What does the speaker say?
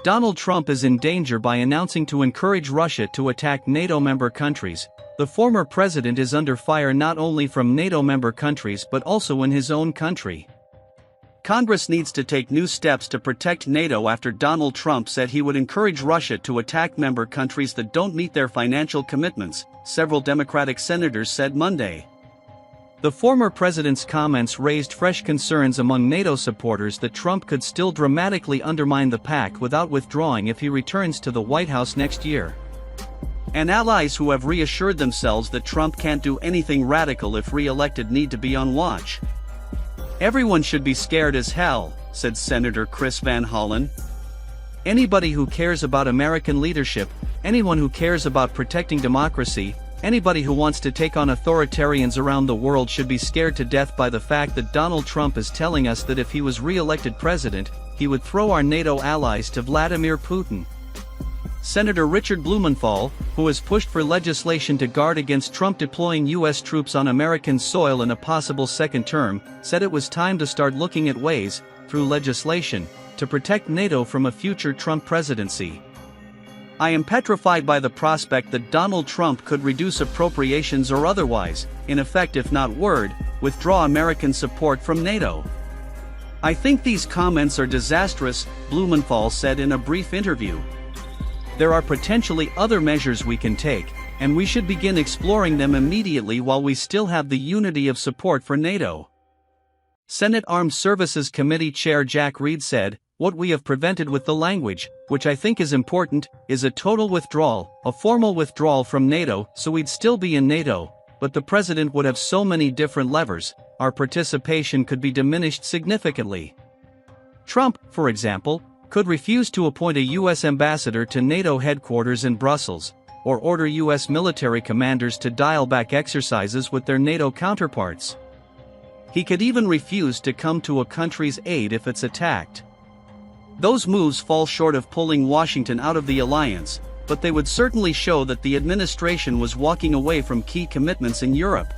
Donald Trump is in danger by announcing to encourage Russia to attack NATO member countries. The former president is under fire not only from NATO member countries but also in his own country. Congress needs to take new steps to protect NATO after Donald Trump said he would encourage Russia to attack member countries that don't meet their financial commitments, several Democratic senators said Monday. The former president's comments raised fresh concerns among NATO supporters that Trump could still dramatically undermine the pact without withdrawing if he returns to the White House next year. And allies who have reassured themselves that Trump can't do anything radical if re-elected need to be on watch. Everyone should be scared as hell, said Senator Chris Van Hollen. Anybody who cares about American leadership, anyone who cares about protecting democracy, anybody who wants to take on authoritarians around the world should be scared to death by the fact that Donald Trump is telling us that if he was re-elected president, he would throw our NATO allies to Vladimir Putin. Senator Richard Blumenthal, who has pushed for legislation to guard against Trump deploying U.S. troops on American soil in a possible second term, said it was time to start looking at ways, through legislation, to protect NATO from a future Trump presidency. I am petrified by the prospect that Donald Trump could reduce appropriations or otherwise, in effect if not word, withdraw American support from NATO. I think these comments are disastrous, Blumenthal said in a brief interview. There are potentially other measures we can take, and we should begin exploring them immediately while we still have the unity of support for NATO. Senate Armed Services Committee Chair Jack Reed said, "What we have prevented with the language, which I think is important, is a total withdrawal, a formal withdrawal from NATO, so we'd still be in NATO, but the president would have so many different levers, our participation could be diminished significantly." Trump, for example, could refuse to appoint a U.S. ambassador to NATO headquarters in Brussels, or order U.S. military commanders to dial back exercises with their NATO counterparts. He could even refuse to come to a country's aid if it's attacked. Those moves fall short of pulling Washington out of the alliance, but they would certainly show that the administration was walking away from key commitments in Europe.